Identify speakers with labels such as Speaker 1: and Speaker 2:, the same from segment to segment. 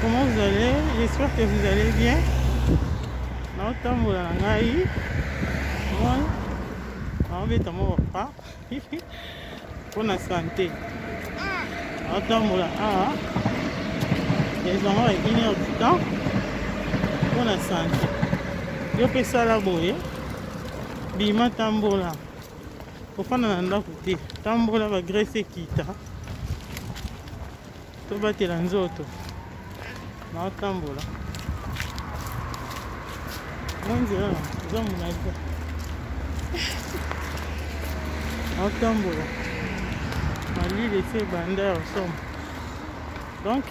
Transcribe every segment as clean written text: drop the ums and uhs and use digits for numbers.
Speaker 1: comment vous allez? J'espère que vous allez bien. Naotambola na ngai. Moi, naobeta mo papa. Pour la santé. Naotambola awa. Ezanga ba 1 heure du temps. Pour la santé. Yo pesa la boye. Bima tambola. Kofana na ndako te. Tambola ba graisse ekita. Tobatela nzoto. Naotambola. Monzela za munaza. Naotambola. Mali laissé banda ensemble. Donc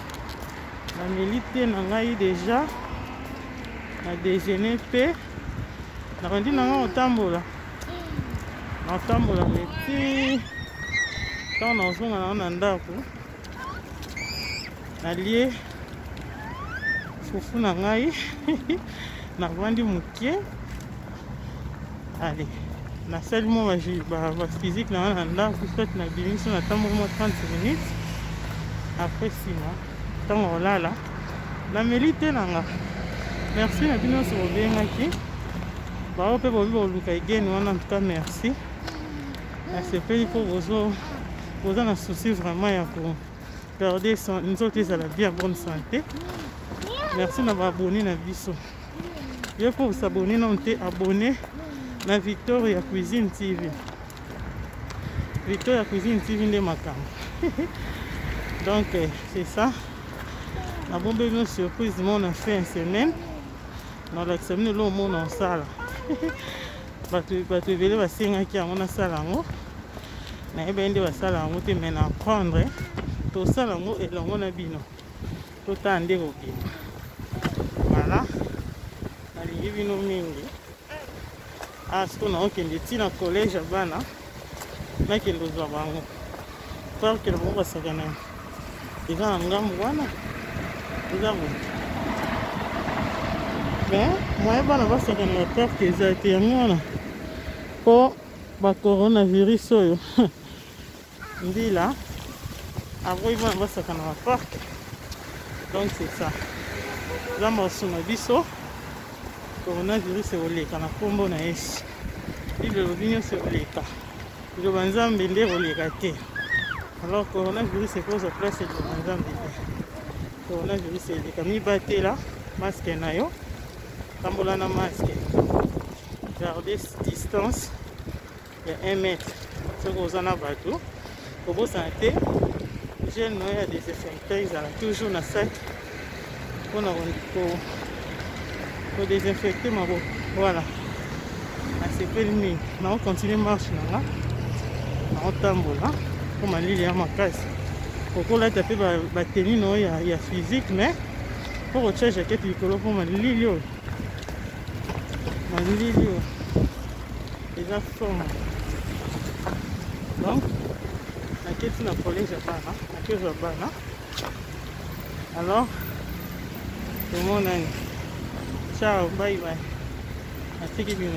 Speaker 1: la milité na ngai déjà na déjeuner pe na rendi na nga otambola. Naotambola petit tant na zonga na ndako. Nalie fufu na ngai na vandi mukie. Allez, na salle mo ba physique na ndako soit na bimiso na tambo mo 30 minutes après 6 mois tant olala na melite nanga. Merci na bino so bengaki ba ope bo luka igen wana en tout cas merci. C'est pour vous en souci vraiment pour garder une autre vie en bonne santé. Merci de m'abonner à Bisso. Il faut vous abonner, non abonner à Victoria Cuisine TV. Victoria Cuisine TV de Macam. Donc c'est ça. La bonne une surprise, on a fait une semaine. Dans l'examen, le monde en salle. Tu veux va signer qui a mon salle en haut. Na ebende basala yango te mais na prendre tosala yango elongo na bino totande kokima. Voilà nalingi bino mingi asko na okende ntina collège ya bana nakende ozwa bango parke na bango basakana eza na ngambu wana eza moto mais moye bana basakana ya parke eza te yango wana mpo bacoronavirus oyo Ndila, après ils vont avoir ça dans la parc. Donc c'est ça. Là, moi, je suis biso. Coronavirus c'est au lait. Quand on a combo na es. Il le vigno c'est au lait. Le banzam bende au lait gâté. Alors coronavirus c'est cause de place c'est le banzam bende. Coronavirus c'est le cami batté là. Masque na yo. Tambola na masque. Gardez distance. Il y a 1 mètre. C'est que vous en avez bateau. Pour votre santé, j'ai noyé des désinfectants, ils ont toujours dans sac pour désinfecter ma boue. Voilà. C'est permis. On continue marche là. On tambour là. Comme il y a ma casse. Pour là taper la tenue il y a physique mais pour autre chose jaquette licolo pour ma lilio. Ma lilio. Déjà forme. Donc na collège bana na bana. Alors tout le monde ciao bye bye. Merci bien.